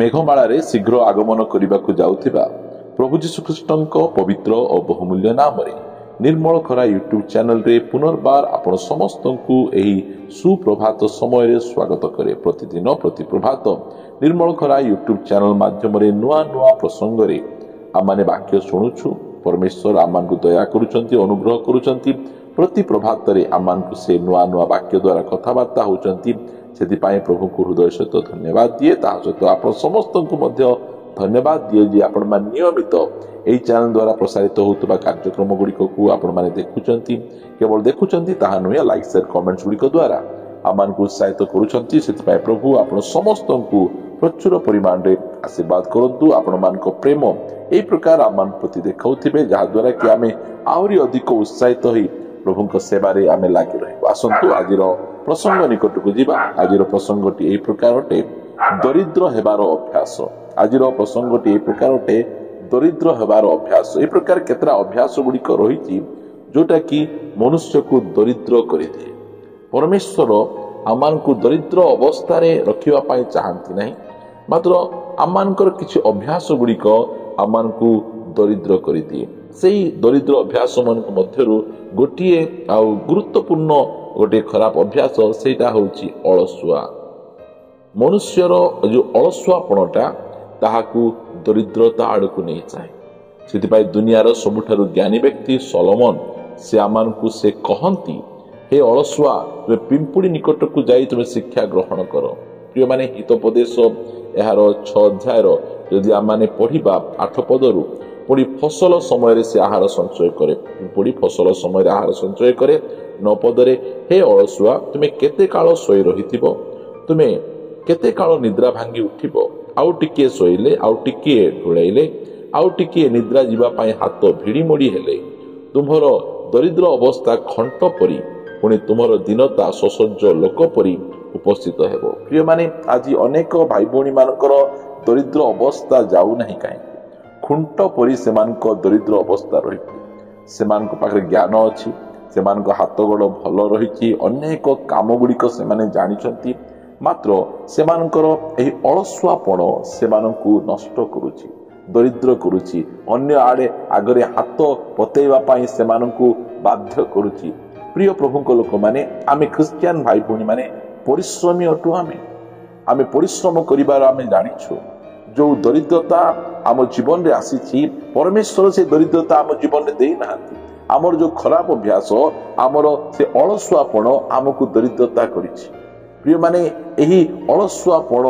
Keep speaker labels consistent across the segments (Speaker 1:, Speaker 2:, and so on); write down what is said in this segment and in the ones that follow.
Speaker 1: मेघमाळारे शीघ्र आगमन करने जाउथिबा प्रभु जीशुख्रीष्टଙ୍କ पवित्र और बहुमूल्य नाम निर्मल खरा यूट्यूब चैनल रे पुनर्बार आपण समस्त को एही सुप्रभात समय रे स्वागत करे। प्रतिदिन प्रति प्रभात निर्मल खरा यूट्यूब चैनल माध्यम रे नुआ नुआ प्रसंग रे आमाने वाक्य शुणुछु। परमेश्वर आमान को दया करूचंती, अनुग्रह करूचंती। प्रति प्रभात रे आमान को से नुआ नुआ वाक्य द्वारा कथबार्ता होचंती। सेतिपाई प्रभु को हृदय सहित धन्यवाद दिए। ता सहित आपण समस्त को मध्य धन्यवाद दिए जे आपण मान नियमित एही चैनल द्वारा प्रसारित होतबा कार्यक्रम गुड़िक को आपण माने देखुचंती। केवल देखुचंती ताहा नुया लाइक शेयर कमेंट्स गुड़िक द्वारा आमान को उत्साहित करूचंती। सेतिपाई प्रभु आपण समस्त को प्रचुर परिमाण रे आशीर्वाद करंतु। आपण मान को प्रेम एही प्रकार आमान प्रति देखाउथिबे जहा द्वारा कि आमे आहुरी अधिक उत्साहित होई प्रभुଙ୍କ सेवारे आमे लागि रहबो। आसंतु आजिर प्रसंग निकट को जीवा। आजिर प्रसंगटी एही प्रकार अटे दरिद्र हेबार अभ्यास। आजिर प्रसंगटी एही प्रकार अटे दरिद्र हेबार अभ्यास। ए प्रकार केतरा अभ्यास गुड़िक रही जोटा कि मनुष्य को दरिद्र करिदिए। परमेश्वर आमान को दरिद्र अवस्था रे रखिबा पई चाहंती नहीं, मात्र आमानकर किछि अभ्यास गुड़िक आमान को दरिद्र करिदिए। सेही दरिद्र अभ्यास मन मध्यरु गोटिए आउ गुरुत्वपूर्ण गोटे खराब अभ्यास सेटा होछि अलसुआ। मनुष्यर जो अलसुआपणटा ताहाकु दरिद्रता आड़कु नहीं चाहे। सेतिपाई दुनियार सबुठारु ज्ञानी व्यक्ति सोलोमन से आमान को से कहंती, हे अलसुआ तुमे पिंपुड़ी निकट को जाई तुमे शिक्षा ग्रहण कर। प्रिय माने हितोपदेश एहार 6 अध्यायर यदि आमाने पढ़िबा 8 पदरु पुणी फसल समय से आहार संचय करे। पुणी फसल समय आहार संचय करे। 9 पदरे हे अलसुआ तुमे केते काल सोई रहिथिबो, तुमे केते काल निद्रा भांगी उठिबो। आउ टिके सोइले, आउ टिके ढोळाइले, आउ टिके निद्रा जीवा पाई हाथ भिड़ी मोड़ी हेले। तुमर दरिद्र अवस्था खंट परी, पुणी तुमर दीनता ससज्ज लोक परी उपस्थित हेबो। प्रिय माने आज अनेक भाई भौणी मानकर दरिद्र अवस्था जाऊ नहीं काहे। खुंट परी सेमानक दरिद्र अवस्था रही। सेमानक पाखरे ज्ञान अछि, सेमानक हाथ गोड़ भल रही, अनेक काम गुड़िक सेमाने जानिछंती, मात्र सेमानकर एही अलसुआपण सेमानकु नष्ट करूछि, दरिद्र करूछि। अन्य आड़े आगरे हाथ पतेइबा पाई सेमानकु बाध्य करूछि। प्रिय प्रभुक लोक माने आमे क्रिश्चियन भाई भौणी माने परिश्रमी अटु। आमे परिश्रम करिबार आमे जानिछु। जो दरिद्रता आम जीवन रे आसीछि परमेश्वर से दरिद्रता आम जीवन रे देई नाहांती। आमर जो खराब अभ्यास आमर से अलसुआपण आमको दरिद्रता करिछि। प्रिय माने एही अलसुआपण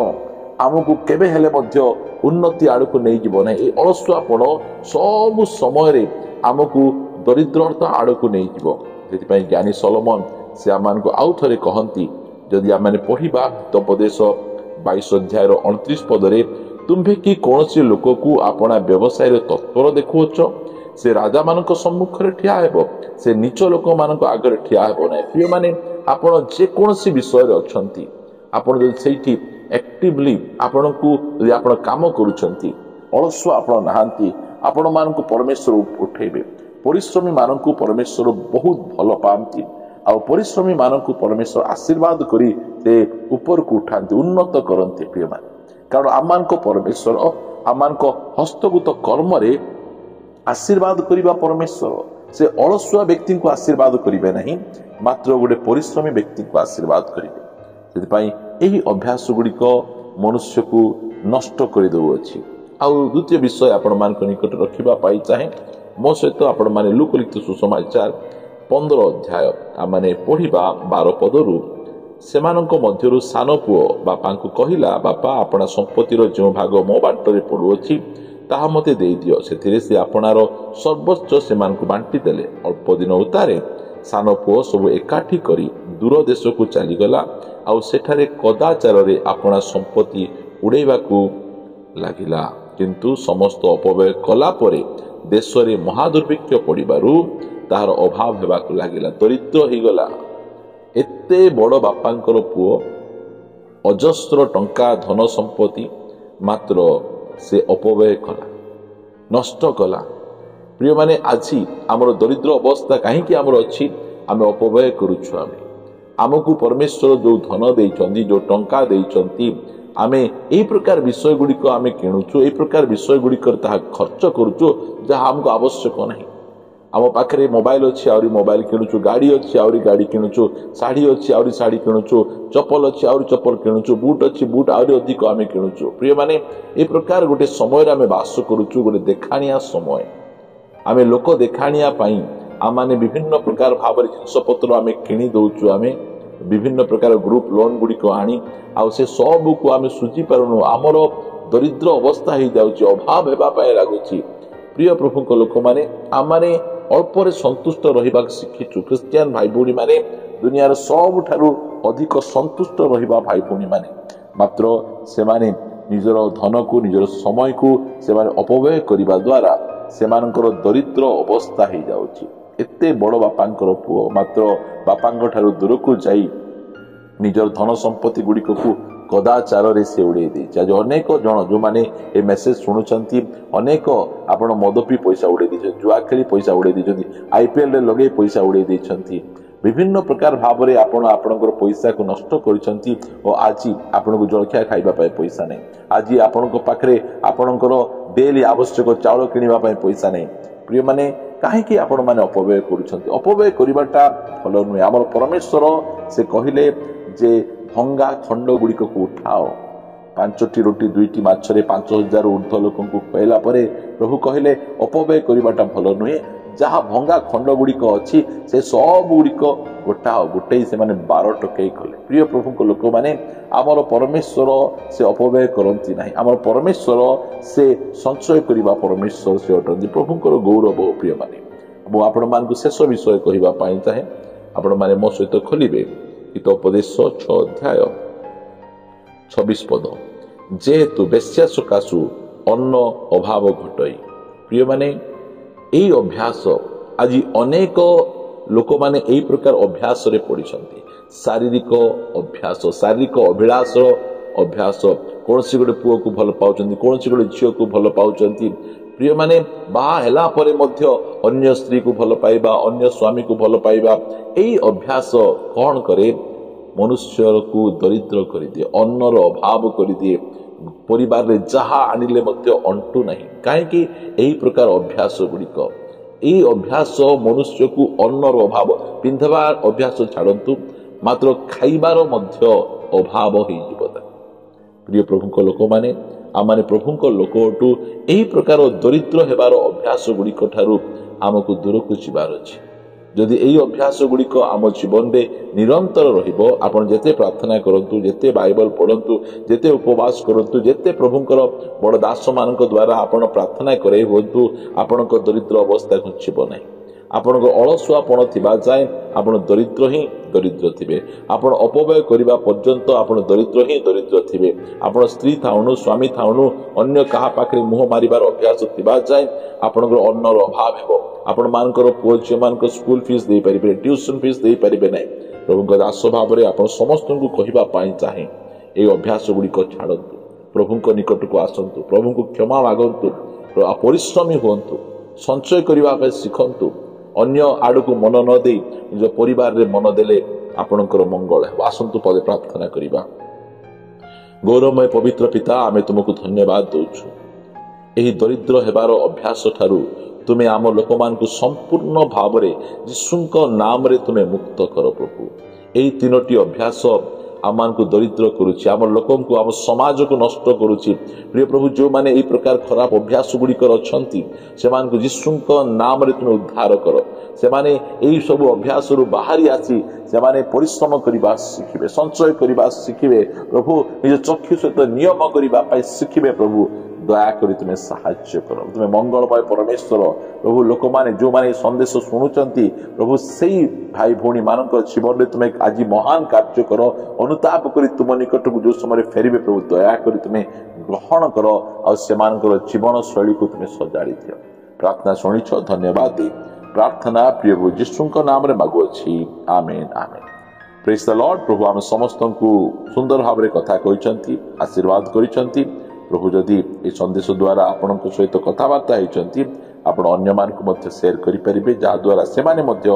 Speaker 1: आमको केबे हेले मध्य उन्नति आड़को नहीं जीव ना। ए अलसुआपण सब समय रे आमको दरिद्रता आड़को नहीं जीव। जेति पई ज्ञानी सोलोमन से आमानको आउ थरे कहंती, जदि आमाने पढ़िबा हितोपदेश 22 अध्याय 29 पदरे, तुम्भे कि कौनसी लोक को आपना व्यवसाय तत्पर देखुच, से राजा मानक सम्मुख रे ठिया हेबो, से नीच लोक मानक आगे ठिया हेबो नै। प्रिय माने आपण जे कोनसी विषय रे अछंती, आपण जदि सेठी एक्टिवली आपण को जदि आपण काम करूछंती, अलसुआ आपण नाहांती, आपण मानक परमेश्वर उठेबे। परिश्रमी मानक परमेश्वर बहुत भल पांती। आ परिश्रमी मानक परमेश्वर आशीर्वाद करी से ऊपर को उठांती, उन्नत करंती। प्रिय माने कारण आमान को परमेश्वर आमान को हस्तगत कर्म रे आशीर्वाद करिबा परमेश्वर से अलसुआ व्यक्ति को आशीर्वाद करिबे नहीं, मात्र गोटे परिश्रमी व्यक्ति को आशीर्वाद करिबे। सेति पई एही अभ्यास गुड़िक मनुष्य को नष्ट कर दउछि। आ द्वितीय विषय आपण मान को निकट रखिबा पाई चाहे मो सहित आपण माने लूक लिखित सुसमाचार 15 अध्याय आमाने पढ़िबा 12 पदरु, सेमानक मध्यरु सान पुओ बापांकु कहिला, बापा आपना संपत्तिर जो भाग मो बाटरे पड़ुअछि ताहा मते देई दियो। सेथिरे से आपनार सर्वोच्च सेमानकु बांटी देले। अल्प दिन उतारे सान पुओ सब एकाठी करी दूर देश को चली गला। आउ सेठारे कदाचार रे आपना संपत्ति उड़ेबाकू लागिला। किंतु समस्त अपव्यय कला परे देश रे महादुर्भिक्ष पड़िबारु ताहार अभाव हेबाकू लागिला, दरिद्र ही गला। एते बड़ बापांकर पुओ अजस्र टंका धन संपत्ति, मात्र से अपव्यय कला, नष्ट कला। प्रिय माने आज आमर दरिद्र अवस्था कहीं आमर अच्छी आम अपव्यय करुछु। आमको परमेश्वर जो धन देइचंती, जो टंका देइचंती, आमे एही प्रकार विषय गुड़िक आमे किणुचु एही प्रकार विषय गुड़िक खर्च करुचु जहाँ हमको आवश्यक नहीं। आम पाखे मोबाइल अच्छी आहरी मोबाइल किणुचु गाड़ी अच्छी आहरी गाड़ी किणुचु शाढ़ी अच्छी आहरी शाढ़ी किणुचु चप्पल अच्छी आहरी चप्पल किणुचु बूट अच्छी बूट आहरी अधिक आमे किणुचु। प्रिय माने ए प्रकार गोटे समय आमे बास करुचु गोटे देखाणिया समय आमे लोक देखाणिया पाई आम माने विभिन्न प्रकार भाव जिनस पत्र आमे किणी दउचु आमे विभिन्न प्रकार ग्रुप लोन गुड़िक आनी आ से सब को आमे सुझी पारुनु आमर दरिद्र अवस्था हो जाउची अभाव हेबा पाए लागुची। प्रिय प्रभु को लोक माने आम माने अल्प संतुष्ट रहिबा शिखिचु। क्रिश्चियन भाई भौणी माने दुनियार सबुठारु अधिक संतुष्ट रहिबा भाई भौणी माने मात्र से माने निजर धन को निजर समय को से माने अपव्यय करिबा द्वारा सेमानकर दरिद्र अवस्था हो जाउची। एते बड़ बापांकर पुओ मात्र बापांक ठारु दूर को जाई निजर धन संपत्ति गुड़िक को कदाचार रे से उड़े दी। आज अनेक जन जो माने ए मेसेज सुनुचंती अनेक आपण मद पी पैसा उड़े दी जुआ खेली पैसा उड़े दी आईपीएल रे लगे पैसा उड़े दी विभिन्न प्रकार भाव रे आपण आपणकर पैसा को नष्ट करिसंती और आज आपण को जलखिया खाइबा पाए पैसा नहीं। आज आपण को पाखरे आपणकर डेली आवश्यक चाउल किनिबा पाए पैसा नहीं। प्रिय माने काहेकि आपण माने अपव्यय करुछंती अपव्यय करिबाटा भलो नुहे। हमर परमेश्वर से कहिले जे भंगा खंड गुड़िक को उठाओ 5टी रोटी 2टी माछरे 5000 ऊर्ध्व लोक को कहला परे प्रभु कहले अपव्यय करिबाटा भलो नुहे। जहाँ भंगा खंड गुड़िक अच्छी से सब गुड़िक गोटाओ गोटे से माने 12 टके कले। प्रिय प्रभु को लोक माने आमर परमेश्वर से अपव्यय करती ना आमर परमेश्वर से संचय करने परमेश्वर से अटंती प्रभुंकर गौरव। प्रिय माने मु आपण मान शेष विषय कहवाई चाहे आपण माने मो सहित खोलिबे हितोपदेश 6 अध्याय 26 पद जेहेतु बेश्या सकाशु अन्न अभाव घटई। प्रिय माने यही अभ्यास आज अनेक लोक माने यही प्रकार अभ्यास रे पड़िछंती। शारीरिक अभ्यास शारीरिक अभिलाष अभ्यास कौन सी गोटे पुओ को भल पाउचंती कौन सी गोटे झील को भल पाउचंती। प्रिय माने बाहा हेला परे मध्य अन्य स्त्री को भल पाइबा अन्य स्वामी को भल पाइबा यही अभ्यास कौन करे मनुष्य को दरिद्र कर दिए अन्नर अभाव कर दिए परिवार रे जहा आनिले मध्य अंटू नहीं। काहेकि यही प्रकार अभ्यास गुड़िक यही अभ्यास मनुष्य को अन्नर अभाव पिंधबार अभ्यास छाड़ंतु मात्र खाइबार मध्य अभाव हो जीवता। प्रिय प्रभु लोक माने आमाने प्रभु लोकटू यही प्रकार दरिद्र हेबार अभ्यास गुड़िक ठारू आमको दूर को जीवार अछि। जदि यही अभ्यास गुड़िक आम जीवन में निरंतर रहिबो आपण जेते प्रार्थना करंतु जेते बाइबल पढ़ंतु जेते उपवास करंतु जेते प्रभुंकर बड़ दास मानक द्वारा आपण प्रार्थना करे होंतु आपणक दरिद्र अवस्था घुंचीबो नहीं। आपणक अलसुआपण थिबा जाए आपण दरिद्र ही दरिद्र थिबे। आपण अपव्यय करिबा पर्यंत आपण दरिद्र ही दरिद्र थिबे। आपण स्त्री थाउनु स्वामी थाउनु अन्य कहा पाखरे मुह मारिबार अभ्यास थिबा जाए आपणकर अन्नर अभाव हेबो। आपण मानकर पुओ झियो मानकर स्कूल फीस दे परिबे ट्यूशन फीस दे परिबे नै। प्रभुଙ୍କ दास भाव रे आपण समस्त को कहिबा पाई चाहे ए अभ्यास गुडी को छाडंतु प्रभुଙ୍କ निकट को आसंतु प्रभुଙ୍କୁ क्षमा मागंतु परिश्रमी होंतु संचय करिबा पे सिखंतु अन्य आड़ को मन न दे निज परिवार रे मन देले आपणकर मंगल है। आसंतु पदे प्रार्थना करिबा। गौरवमय पवित्र पिता आमे तुमको धन्यवाद दउछु एही दरिद्र हेबार अभ्यास ठारू तुमे आम लोक मान को संपूर्ण भाव रे यीशुଙ୍କ नाम रे तुमे मुक्त कर प्रभु। एही तीनोटी अभ्यास आम मान को दरिद्र करुछि आम लोकन को आम समाज को नष्ट करुछि। प्रिय प्रभु जो माने एही प्रकार खराब अभ्यास गुडी कर अछंती से मान को यीशुଙ୍କ नाम रे तुमे उद्धार कर। से माने एही सब अभ्यास रु बाहरी आसी से माने परिश्रम करिबा सिखिबे संचय करिबा सिखिबे प्रभु निज चक्षु सहित नियम करिबा पाई सिखिबे प्रभु दया करी तुम्हें साहाय्य कर। तुम्हें मंगलमय परमेश्वर प्रभु लोक माने जो माने संदेश शुणुचंती प्रभु सेई भाई भौणी मानक जीवन में तुम्हें आज महान कार्य कर अनुताप करी तुम निकट को जो समय फेरिबे प्रभु दया करी तुम्हें ग्रहण कर और सेमानकर जीवन शैली को तुम्हें सजाड़ी दियो। प्रार्थना शुणिछ धन्यवाद दे प्रार्थना प्रिय प्रभु यीशुଙ୍କ नाम रे मागुअछि amen amen. Praise the Lord. प्रभु आम समस्त को सुंदर भाव कथा कहिसंती आशीर्वाद करिसंती। प्रभु जदि ए संदेश द्वारा आपण सहित कथबार्ता होती ଆପଣ ଅନ୍ୟମାନଙ୍କୁ ମଧ୍ୟ ସେୟାର କରିପାରିବେ, ଯାହାଦ୍ୱାରା ସେମାନେ ମଧ୍ୟ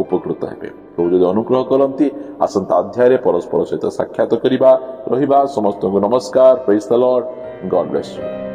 Speaker 1: ଉପକୃତ ହେବେ। ପ୍ରଭୁ ଯଦି ଅନୁଗ୍ରହ କରନ୍ତି ଆସନ୍ତା ଅଧ୍ୟାୟରେ ପରସ୍ପର ସହିତ ସାକ୍ଷାତ କରିବା ରହିବା। ସମସ୍ତଙ୍କୁ ନମସ୍କାର। Praise the Lord. God bless you.